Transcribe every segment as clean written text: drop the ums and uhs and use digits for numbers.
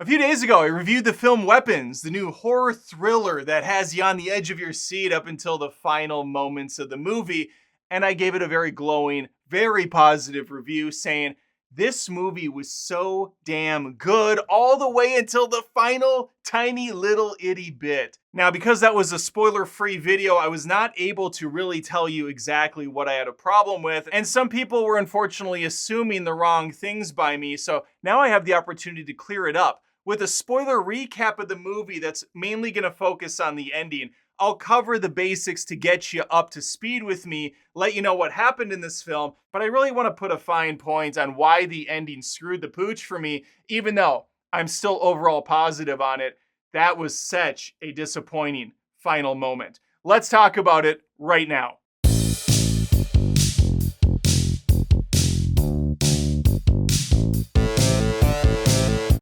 A few days ago, I reviewed the film Weapons, the new horror thriller that has you on the edge of your seat up until the final moments of the movie, and I gave it a very glowing, very positive review saying, this movie was so damn good all the way until the final tiny little itty bit. Now, because that was a spoiler-free video, I was not able to really tell you exactly what I had a problem with, and some people were unfortunately assuming the wrong things by me, so now I have the opportunity to clear it up with a spoiler recap of the movie that's mainly going to focus on the ending. I'll cover the basics to get you up to speed with me, let you know what happened in this film, but I really want to put a fine point on why the ending screwed the pooch for me, even though I'm still overall positive on it. That was such a disappointing final moment. Let's talk about it right now.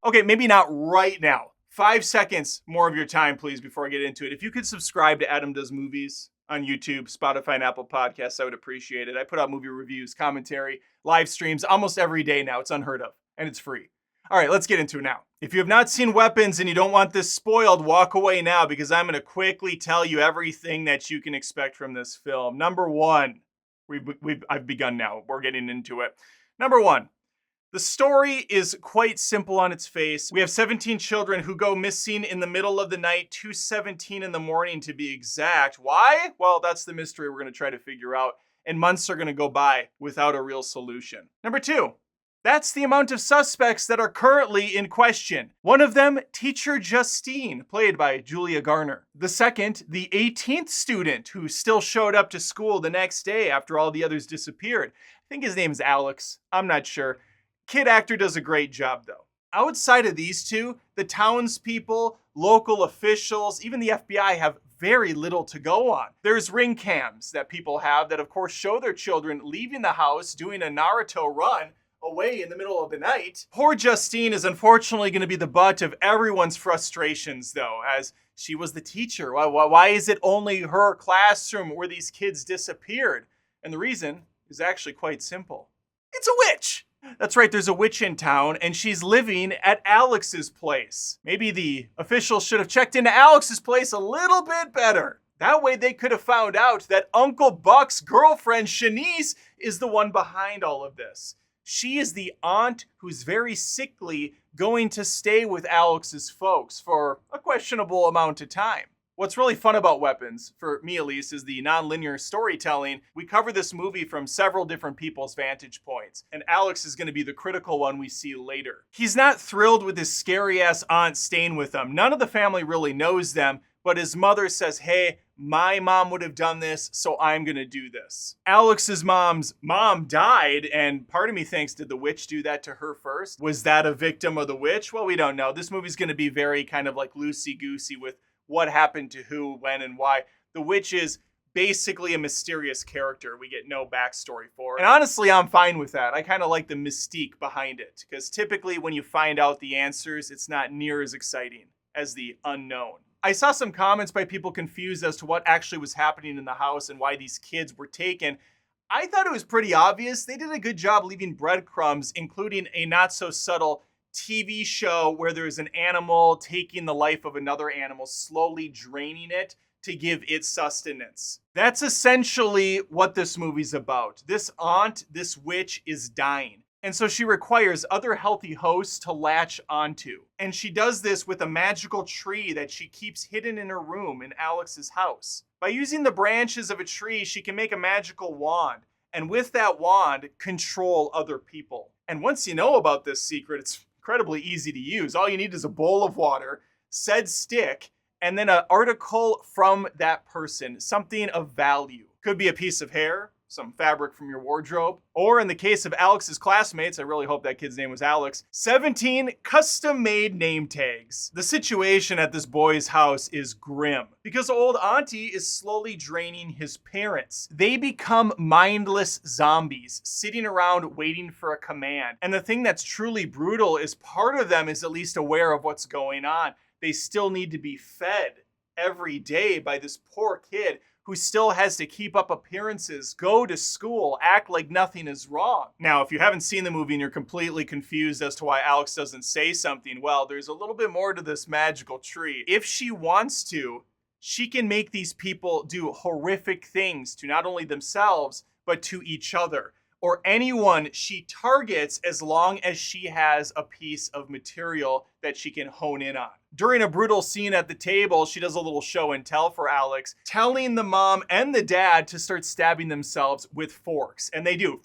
Okay, maybe not right now. 5 seconds more of your time, please, before I get into it. If you could subscribe to Adam Does Movies on YouTube, Spotify, and Apple Podcasts, I would appreciate it. I put out movie reviews, commentary, live streams almost every day now. It's unheard of, and it's free. All right, let's get into it now. If you have not seen Weapons and you don't want this spoiled, walk away now because I'm going to quickly tell you everything that you can expect from this film. Number one, I've begun now. We're getting into it. Number one. The story is quite simple on its face. We have 17 children who go missing in the middle of the night, 2:17 in the morning to be exact. Why? Well, that's the mystery we're going to try to figure out, and months are going to go by without a real solution. Number two, that's the amount of suspects that are currently in question. One of them, Teacher Justine, played by Julia Garner. The second, the 18th student who still showed up to school the next day after all the others disappeared. I think his name is Alex. I'm not sure. Kid actor does a great job, though. Outside of these two, the townspeople, local officials, even the FBI have very little to go on. There's ring cams that people have that, of course, show their children leaving the house, doing a Naruto run away in the middle of the night. Poor Justine is unfortunately going to be the butt of everyone's frustrations, though, as she was the teacher. Why is it only her classroom where these kids disappeared? And the reason is actually quite simple. It's a witch! That's right, there's a witch in town, and she's living at Alex's place. Maybe the officials should have checked into Alex's place a little bit better. That way they could have found out that Uncle Buck's girlfriend, Shanice, is the one behind all of this. She is the aunt who's very sickly, going to stay with Alex's folks for a questionable amount of time. What's really fun about Weapons, for me at least, is the non-linear storytelling. We cover this movie from several different people's vantage points, and Alex is going to be the critical one we see later. He's not thrilled with his scary-ass aunt staying with him. None of the family really knows them, but his mother says, hey, my mom would have done this, so I'm going to do this. Alex's mom's mom died, and part of me thinks, did the witch do that to her first? Was that a victim of the witch? Well, we don't know. This movie's going to be very kind of like loosey-goosey with what happened to who, when, and why. The witch is basically a mysterious character we get no backstory for. And honestly, I'm fine with that. I kind of like the mystique behind it, because typically when you find out the answers, it's not near as exciting as the unknown. I saw some comments by people confused as to what actually was happening in the house and why these kids were taken. I thought it was pretty obvious. They did a good job leaving breadcrumbs, including a not so subtle TV show where there's an animal taking the life of another animal, slowly draining it to give it sustenance. That's essentially what this movie's about. This aunt, this witch, is dying. And so she requires other healthy hosts to latch onto. And she does this with a magical tree that she keeps hidden in her room in Alex's house. By using the branches of a tree, she can make a magical wand. And with that wand, control other people. And once you know about this secret, it's incredibly easy to use. All you need is a bowl of water, said stick, and then an article from that person, something of value. Could be a piece of hair, some fabric from your wardrobe, or in the case of Alex's classmates, I really hope that kid's name was Alex, 17 custom-made name tags. The situation at this boy's house is grim because old auntie is slowly draining his parents. They become mindless zombies sitting around waiting for a command. And the thing that's truly brutal is part of them is at least aware of what's going on. They still need to be fed every day by this poor kid who still has to keep up appearances, go to school, act like nothing is wrong. Now, if you haven't seen the movie and you're completely confused as to why Alex doesn't say something, well, there's a little bit more to this magical tree. If she wants to, she can make these people do horrific things to not only themselves, but to each other, or anyone she targets, as long as she has a piece of material that she can hone in on. During a brutal scene at the table, she does a little show and tell for Alex, telling the mom and the dad to start stabbing themselves with forks. And they do.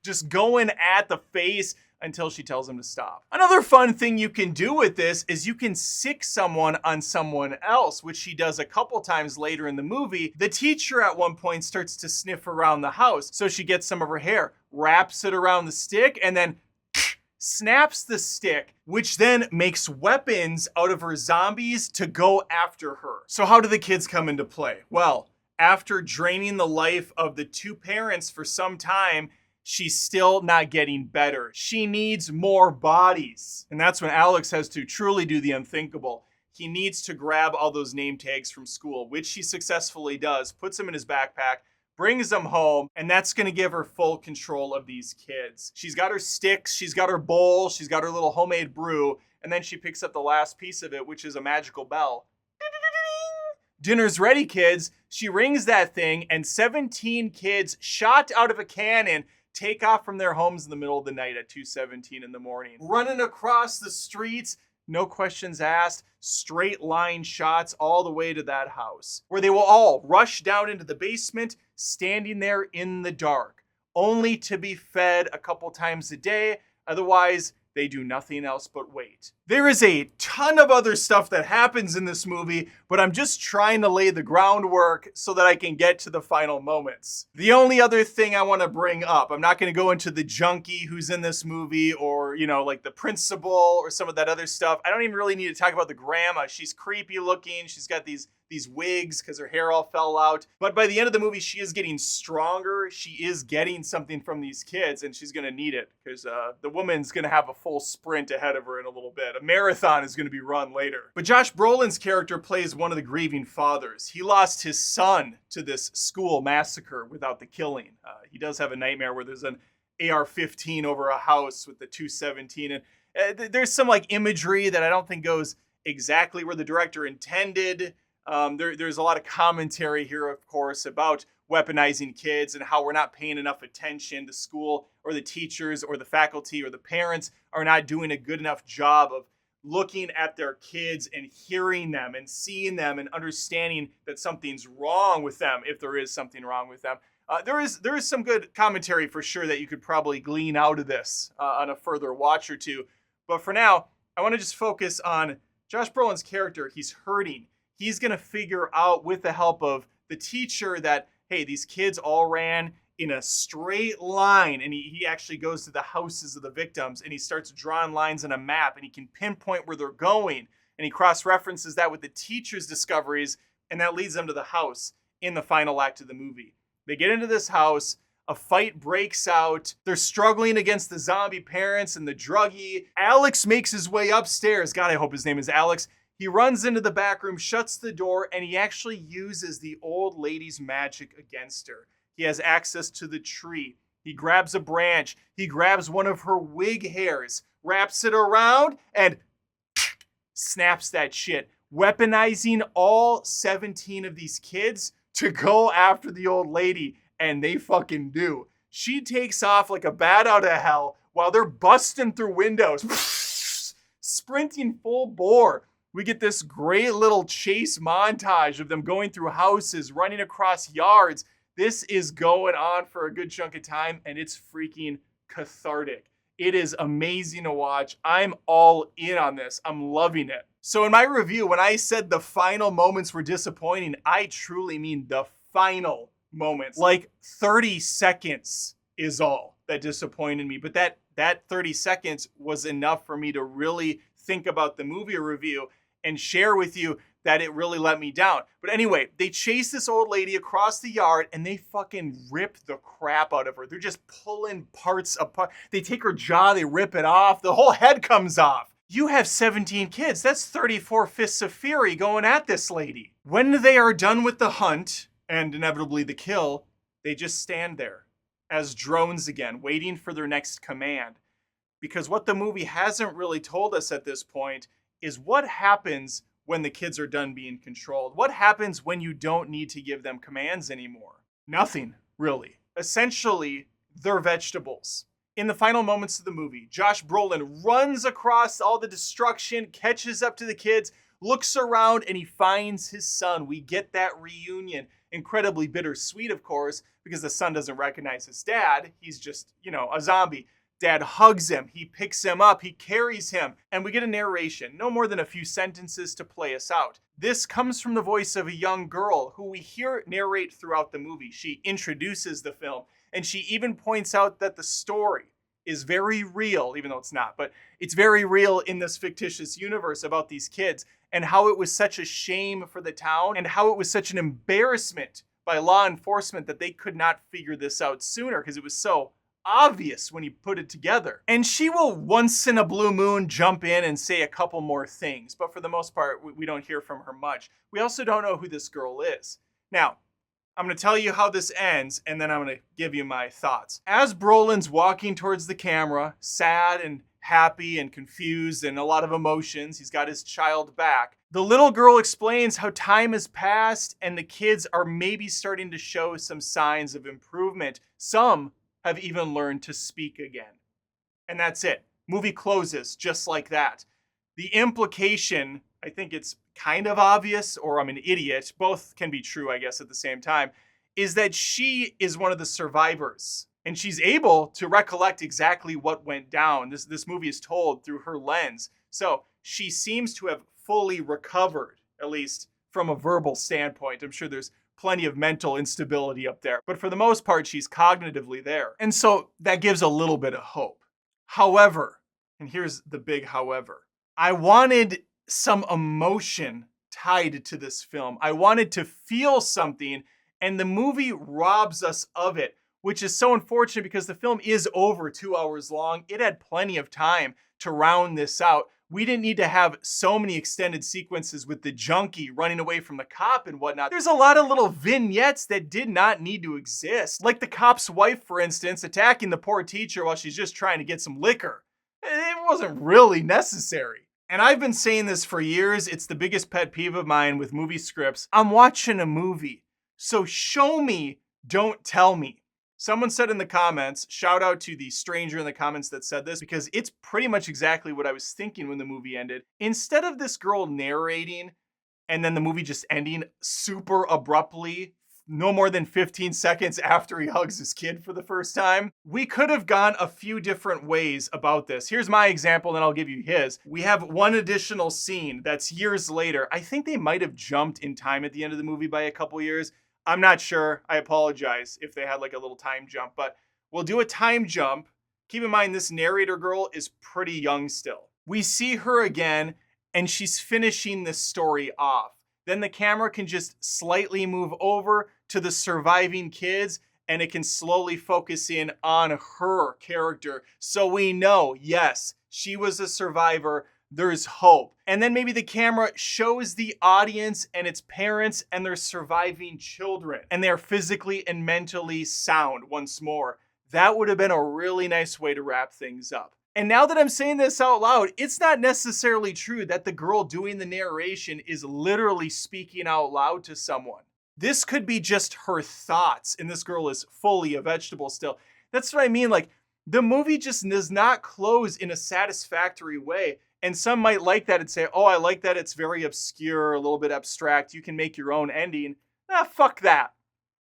Just going at the face until she tells them to stop. Another fun thing you can do with this is you can sick someone on someone else, which she does a couple times later in the movie. The teacher at one point starts to sniff around the house, so she gets some of her hair, wraps it around the stick, and then snaps the stick, which then makes weapons out of her zombies to go after her. So how do the kids come into play? Well, after draining the life of the two parents for some time, she's still not getting better. She needs more bodies. And that's when Alex has to truly do the unthinkable. He needs to grab all those name tags from school, which he successfully does, puts them in his backpack, brings them home, and that's gonna give her full control of these kids. She's got her sticks, she's got her bowl, she's got her little homemade brew, and then she picks up the last piece of it, which is a magical bell. Dinner's ready, kids. She rings that thing, and 17 kids shot out of a cannon take off from their homes in the middle of the night at 2:17 in the morning. Running across the streets, no questions asked, straight line shots all the way to that house, where they will all rush down into the basement, standing there in the dark, only to be fed a couple times a day. Otherwise, they do nothing else but wait. There is a ton of other stuff that happens in this movie, but I'm just trying to lay the groundwork so that I can get to the final moments. The only other thing I want to bring up, I'm not going to go into the junkie who's in this movie, or, like the principal or some of that other stuff. I don't even really need to talk about the grandma. She's creepy looking. She's got these wigs because her hair all fell out. But by the end of the movie, she is getting stronger. She is getting something from these kids, and she's going to need it because the woman's going to have a full sprint ahead of her in a little bit. A marathon is going to be run later. But Josh Brolin's character plays one of the grieving fathers. He lost his son to this school massacre without the killing. He does have a nightmare where there's an AR-15 over a house with the 217. And there's some imagery that I don't think goes exactly where the director intended. There's a lot of commentary here, of course, about weaponizing kids and how we're not paying enough attention to school, or the teachers or the faculty or the parents are not doing a good enough job of looking at their kids and hearing them and seeing them and understanding that something's wrong with them, if there is something wrong with them. There is some good commentary for sure that you could probably glean out of this on a further watch or two. But for now, I want to just focus on Josh Brolin's character. He's hurting. He's going to figure out, with the help of the teacher, that, hey, these kids all ran in a straight line, and he actually goes to the houses of the victims, and he starts drawing lines on a map, and he can pinpoint where they're going, and he cross-references that with the teacher's discoveries, and that leads them to the house in the final act of the movie. They get into this house, a fight breaks out, they're struggling against the zombie parents and the druggie. Alex makes his way upstairs. God, I hope his name is Alex. He runs into the back room, shuts the door, and he actually uses the old lady's magic against her. He has access to the tree. He grabs a branch. He grabs one of her wig hairs, wraps it around, and snaps that shit, weaponizing all 17 of these kids to go after the old lady, and they fucking do. She takes off like a bat out of hell while they're busting through windows, sprinting full bore. We get this great little chase montage of them going through houses, running across yards. This is going on for a good chunk of time, and it's freaking cathartic. It is amazing to watch. I'm all in on this. I'm loving it. So in my review, when I said the final moments were disappointing, I truly mean the final moments. 30 seconds is all that disappointed me. But that 30 seconds was enough for me to really think about the movie review and share with you that it really let me down. But anyway, they chase this old lady across the yard and they fucking rip the crap out of her. They're just pulling parts apart. They take her jaw, they rip it off. The whole head comes off. You have 17 kids. That's 34 fists of fury going at this lady. When they are done with the hunt, and inevitably the kill, they just stand there as drones again, waiting for their next command. Because what the movie hasn't really told us at this point is what happens when the kids are done being controlled. What happens when you don't need to give them commands anymore? Nothing, really. Essentially, they're vegetables. In the final moments of the movie, Josh Brolin runs across all the destruction, catches up to the kids, looks around, and he finds his son. We get that reunion. Incredibly bittersweet, of course, because the son doesn't recognize his dad. He's just, a zombie. Dad hugs him, he picks him up, he carries him, and we get a narration, no more than a few sentences to play us out. This comes from the voice of a young girl who we hear narrate throughout the movie. She introduces the film, and she even points out that the story is very real, even though it's not, but it's very real in this fictitious universe about these kids, and how it was such a shame for the town, and how it was such an embarrassment by law enforcement that they could not figure this out sooner, because it was so obvious when you put it together. And she will once in a blue moon jump in and say a couple more things, but for the most part, we don't hear from her much. We also don't know who this girl is. Now, I'm going to tell you how this ends, and then I'm going to give you my thoughts. As Brolin's walking towards the camera, sad and happy and confused and a lot of emotions, he's got his child back. The little girl explains how time has passed and the kids are maybe starting to show some signs of improvement. Some have even learned to speak again. And that's it. Movie closes just like that. The implication, I think it's kind of obvious, or I'm an idiot, both can be true, I guess, at the same time, is that she is one of the survivors. And she's able to recollect exactly what went down. This movie is told through her lens. So she seems to have fully recovered, at least from a verbal standpoint. I'm sure there's plenty of mental instability up there. But for the most part, she's cognitively there. And so that gives a little bit of hope. However, and here's the big however, I wanted some emotion tied to this film. I wanted to feel something, and the movie robs us of it, which is so unfortunate because the film is over 2 hours long. It had plenty of time to round this out. We didn't need to have so many extended sequences with the junkie running away from the cop and whatnot. There's a lot of little vignettes that did not need to exist. Like the cop's wife, for instance, attacking the poor teacher while she's just trying to get some liquor. It wasn't really necessary. And I've been saying this for years. It's the biggest pet peeve of mine with movie scripts. I'm watching a movie, so show me, don't tell me. Someone said in the comments, shout out to the stranger in the comments that said this, because it's pretty much exactly what I was thinking when the movie ended. Instead of this girl narrating and then the movie just ending super abruptly, no more than 15 seconds after he hugs his kid for the first time, we could have gone a few different ways about this. Here's my example, and then I'll give you his. We have one additional scene that's years later. I think they might have jumped in time at the end of the movie by a couple years. I'm not sure. I apologize if they had like a little time jump, but we'll do a time jump. Keep in mind, this narrator girl is pretty young still. We see her again, and she's finishing this story off. Then the camera can just slightly move over to the surviving kids, and it can slowly focus in on her character. So we know, yes, she was a survivor. There's hope. And then maybe the camera shows the audience and its parents and their surviving children, and they're physically and mentally sound once more. That would have been a really nice way to wrap things up. And now that I'm saying this out loud, it's not necessarily true that the girl doing the narration is literally speaking out loud to someone. This could be just her thoughts, and this girl is fully a vegetable still. That's what I mean. Like, the movie just does not close in a satisfactory way. And some might like that and say, oh, I like that it's very obscure, a little bit abstract. You can make your own ending. Fuck that.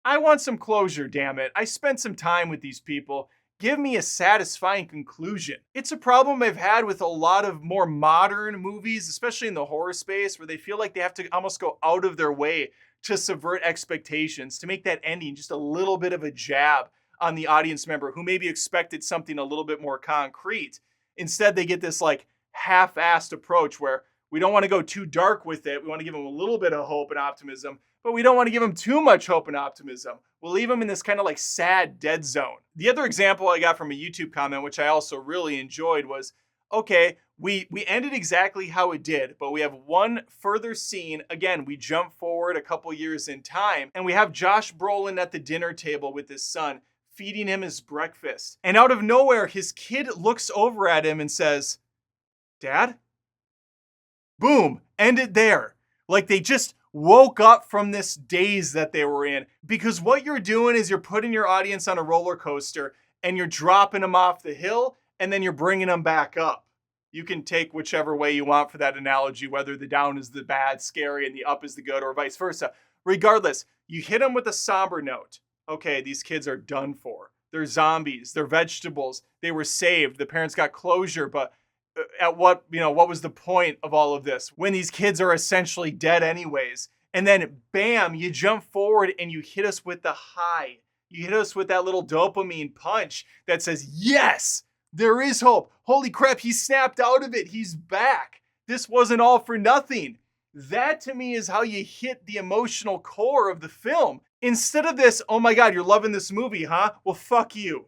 I want some closure, damn it. I spent some time with these people. Give me a satisfying conclusion. It's a problem I've had with a lot of more modern movies, especially in the horror space, where they feel like they have to almost go out of their way to subvert expectations, to make that ending just a little bit of a jab on the audience member who maybe expected something a little bit more concrete. Instead, they get this like half-assed approach where we don't want to go too dark with it. We want to give them a little bit of hope and optimism, but we don't want to give them too much hope and optimism. We'll leave them in this kind of like sad dead zone. The other example I got from a YouTube comment, which I also really enjoyed, was, okay, We ended exactly how it did, but we have one further scene. Again, we jump forward a couple years in time, and we have Josh Brolin at the dinner table with his son, feeding him his breakfast. And out of nowhere, his kid looks over at him and says, "Dad?" Boom, end it there. Like they just woke up from this daze that they were in. Because what you're doing is you're putting your audience on a roller coaster and you're dropping them off the hill and then you're bringing them back up. You can take whichever way you want for that analogy, whether the down is the bad, scary, and the up is the good, or vice versa. Regardless, you hit them with a somber note. Okay, these kids are done for. They're zombies. They're vegetables. They were saved. The parents got closure, but at what was the point of all of this when these kids are essentially dead anyways? And then bam, you jump forward and you hit us with the high. You hit us with that little dopamine punch that says, yes, there is hope. Holy crap, he snapped out of it. He's back. This wasn't all for nothing. That to me is how you hit the emotional core of the film. Instead of this, oh my God, you're loving this movie, huh? Well, fuck you.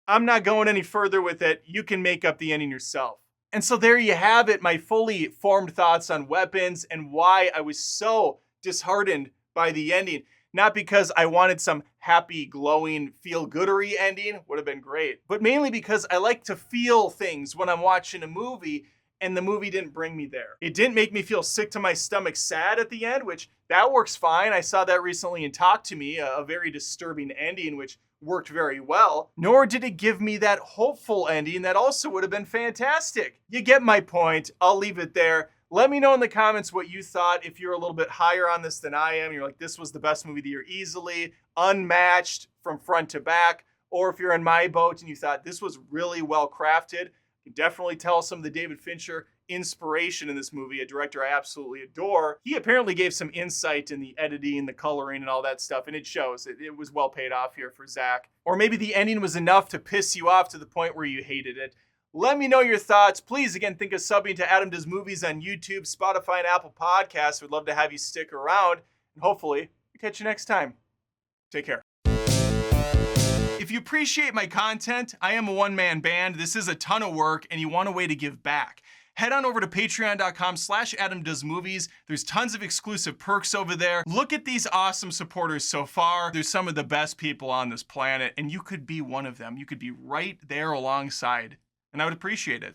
I'm not going any further with it. You can make up the ending yourself. And so there you have it, my fully formed thoughts on Weapons and why I was so disheartened by the ending. Not because I wanted some happy, glowing, feel-goodery ending, would have been great, but mainly because I like to feel things when I'm watching a movie, and the movie didn't bring me there. It didn't make me feel sick to my stomach sad at the end, which that works fine. I saw that recently in Talk to Me, a very disturbing ending, which worked very well. Nor did it give me that hopeful ending that also would have been fantastic. You get my point. I'll leave it there. Let me know in the comments what you thought. If you're a little bit higher on this than I am, you're like, this was the best movie of the year easily, unmatched from front to back. Or if you're in my boat and you thought this was really well crafted, you can definitely tell some of the David Fincher inspiration in this movie, a director I absolutely adore. He apparently gave some insight in the editing, the coloring, and all that stuff, and it shows. It was well paid off here for Zach. Or maybe the ending was enough to piss you off to the point where you hated it. Let me know your thoughts. Please, again, think of subbing to Adam Does Movies on YouTube, Spotify, and Apple Podcasts. We'd love to have you stick around, and hopefully, we'll catch you next time. Take care. If you appreciate my content, I am a one-man band. This is a ton of work, and you want a way to give back. Head on over to patreon.com/AdamDoesMovies. There's tons of exclusive perks over there. Look at these awesome supporters so far. There's some of the best people on this planet, and you could be one of them. You could be right there alongside, and I would appreciate it.